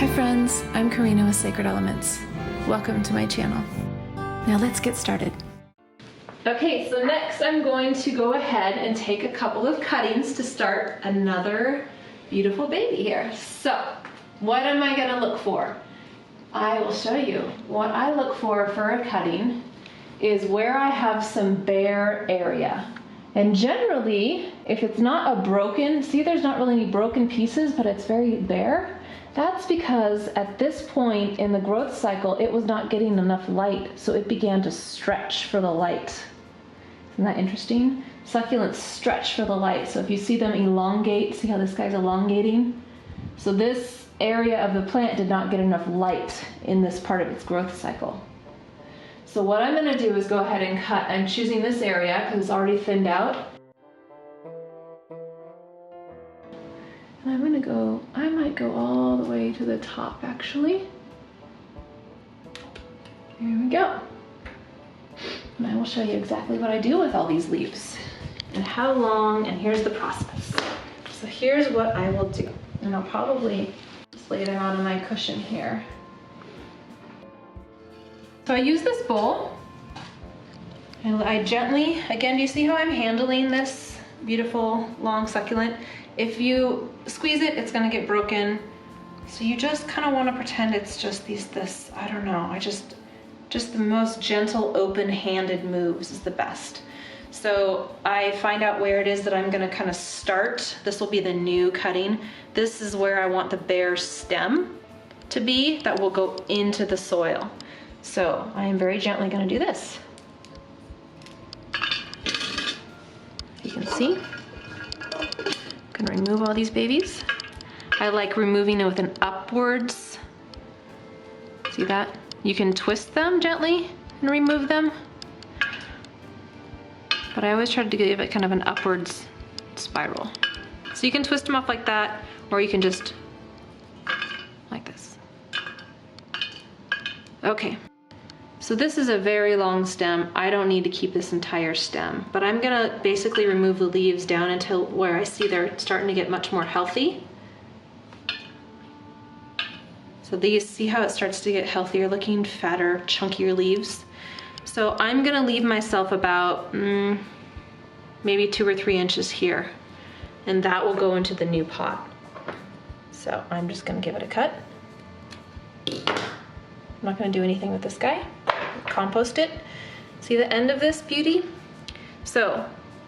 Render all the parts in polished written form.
Hi friends, I'm Karina with Sacred Elements. Welcome to my channel. Now let's get started. Okay, so next I'm going to go ahead and take a couple of cuttings to start another beautiful baby here. So, what am I gonna look for? I will show you. What I look for a cutting is where I have some bare area. And generally, if it's not a broken, see there's not really any broken pieces, but it's very bare, that's because at this point in the growth cycle, it was not getting enough light, so it began to stretch for the light. Isn't that interesting? Succulents stretch for the light, so if you see them elongate, see how this guy's elongating? So this area of the plant did not get enough light in this part of its growth cycle. So what I'm gonna do is go ahead and cut. I'm choosing this area because it's already thinned out. And I'm gonna go, I might go all the way to the top actually. Here we go. And I will show you exactly what I do with all these leaves and how long, and here's the process. So here's what I will do. And I'll probably just lay them out on my cushion here. So I use this bowl, and I gently, again, do you see how I'm handling this beautiful long succulent? If you squeeze it, it's gonna get broken. So you just kind of want to pretend it's just this, I don't know, just the most gentle, open-handed moves is the best. So I find out where it is that I'm gonna kind of start. This will be the new cutting. This is where I want the bare stem to be that will go into the soil. So I am very gently gonna do this. You can see. I'm gonna remove all these babies. I like removing it with an upwards. See that? You can twist them gently and remove them. But I always try to give it kind of an upwards spiral. So you can twist them off like that, or you can just like this. Okay. So this is a very long stem. I don't need to keep this entire stem, but I'm gonna basically remove the leaves down until where I see they're starting to get much more healthy. So these, see how it starts to get healthier looking, fatter, chunkier leaves? So I'm gonna leave myself about maybe 2 or 3 inches here, and that will go into the new pot. So I'm just gonna give it a cut. I'm not gonna do anything with this guy. Compost it. See the end of this beauty? So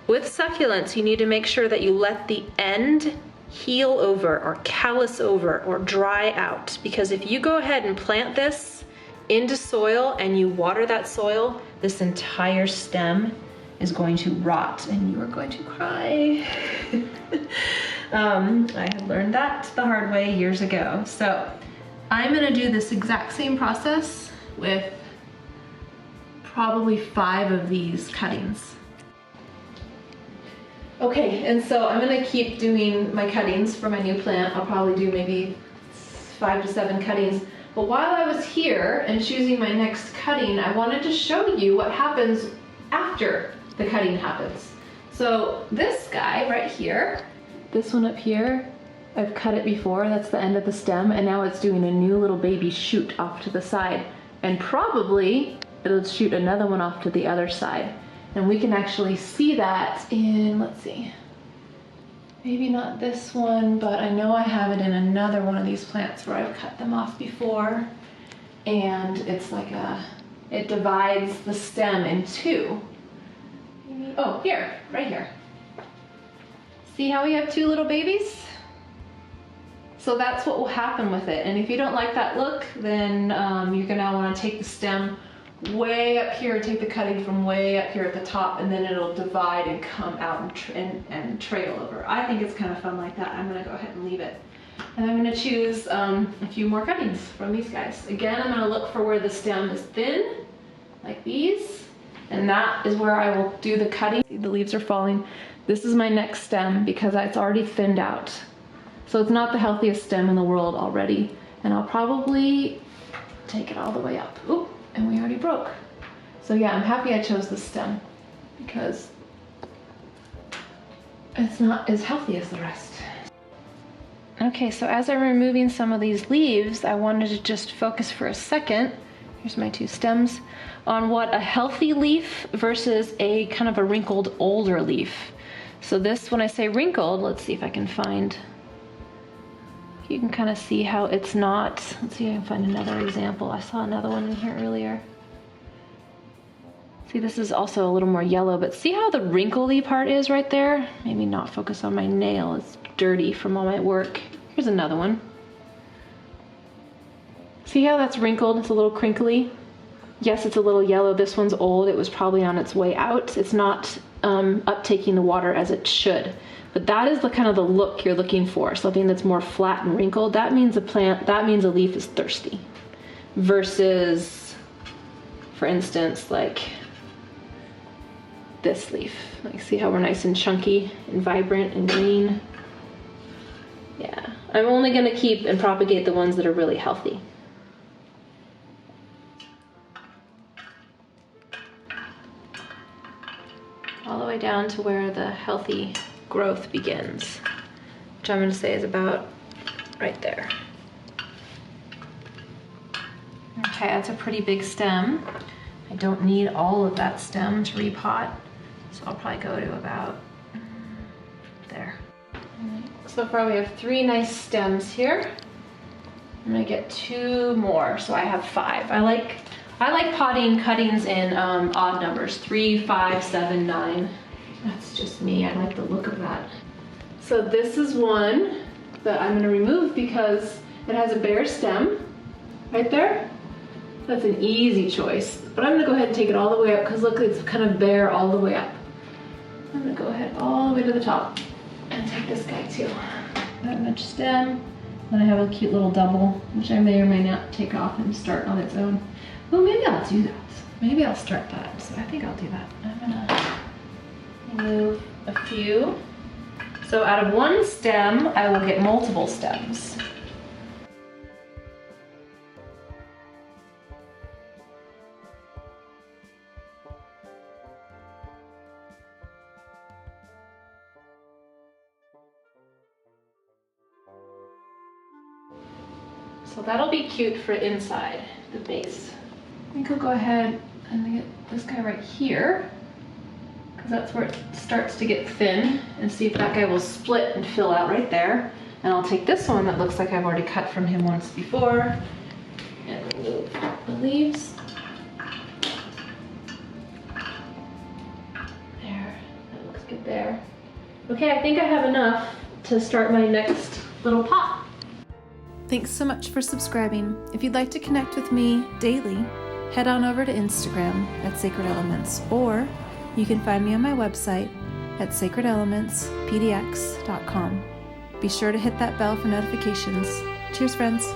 with succulents, you need to make sure that you let the end heal over or callus over or dry out, because if you go ahead and plant this into soil and you water that soil, this entire stem is going to rot and you are going to cry. I had learned that the hard way years ago. So I'm gonna do this exact same process with probably 5 of these cuttings. Okay, and so I'm gonna keep doing my cuttings for my new plant. I'll probably do maybe 5 to 7 cuttings. But while I was here and choosing my next cutting, I wanted to show you what happens after the cutting happens. So this guy right here, this one up here, I've cut it before, that's the end of the stem, and now it's doing a new little baby shoot off to the side. And probably it'll shoot another one off to the other side. And we can actually see that in, let's see, maybe not this one, but I know I have it in another one of these plants where I've cut them off before. And it's like it divides the stem in 2. Oh, here, right here. See how we have 2 little babies? So that's what will happen with it. And if you don't like that look, then you're gonna wanna take the stem way up here, take the cutting from way up here at the top, and then it'll divide and come out and trail over. I think it's kind of fun like that. I'm gonna go ahead and leave it. And I'm gonna choose a few more cuttings from these guys. Again, I'm gonna look for where the stem is thin, like these, and that is where I will do the cutting. See, the leaves are falling. This is my next stem because it's already thinned out. So it's not the healthiest stem in the world already. And I'll probably take it all the way up. Oop, and we already broke. So yeah, I'm happy I chose this stem because it's not as healthy as the rest. Okay, so as I'm removing some of these leaves, I wanted to just focus for a second, here's my 2 stems, on what a healthy leaf versus a kind of a wrinkled older leaf. So this, when I say wrinkled, let's see if I can find, you can kind of see how it's not, let's see if I can find another example. I saw another one in here earlier. See, this is also a little more yellow, but see how the wrinkly part is right there? Maybe not focus on my nail, it's dirty from all my work. Here's another one. See how that's wrinkled? It's a little crinkly. Yes, it's a little yellow. This one's old. It was probably on its way out. It's not uptaking the water as it should. But that is the kind of the look you're looking for. Something that's more flat and wrinkled. That means a plant, that means a leaf is thirsty. Versus, for instance, like this leaf. Like, see how we're nice and chunky and vibrant and green? Yeah, I'm only gonna keep and propagate the ones that are really healthy. All the way down to where the healthy growth begins, which I'm gonna say is about right there. Okay, that's a pretty big stem. I don't need all of that stem to repot, so I'll probably go to about there. So far we have 3 nice stems here. I'm gonna get 2 more, so I have 5. I like potting cuttings in odd numbers, 3, 5, 7, 9. That's just me, I like the look of that. So this is one that I'm gonna remove because it has a bare stem right there. That's an easy choice, but I'm gonna go ahead and take it all the way up because look, it's kind of bare all the way up. I'm gonna go ahead all the way to the top and take this guy too. That much stem, then I have a cute little double, which I may or may not take off and start on its own. Well, maybe I'll do that. Maybe I'll start that. So I think I'll do that. I'm gonna remove a few. So out of 1 stem, I will get multiple stems. So that'll be cute for inside the base. I think I'll go ahead and get this guy right here, because that's where it starts to get thin, and see if that guy will split and fill out right there. And I'll take this one that looks like I've already cut from him once before and remove the leaves. There, that looks good there. Okay, I think I have enough to start my next little pot. Thanks so much for subscribing. If you'd like to connect with me daily, head on over to Instagram at Sacred Elements, or you can find me on my website at sacredelementspdx.com. Be sure to hit that bell for notifications. Cheers, friends.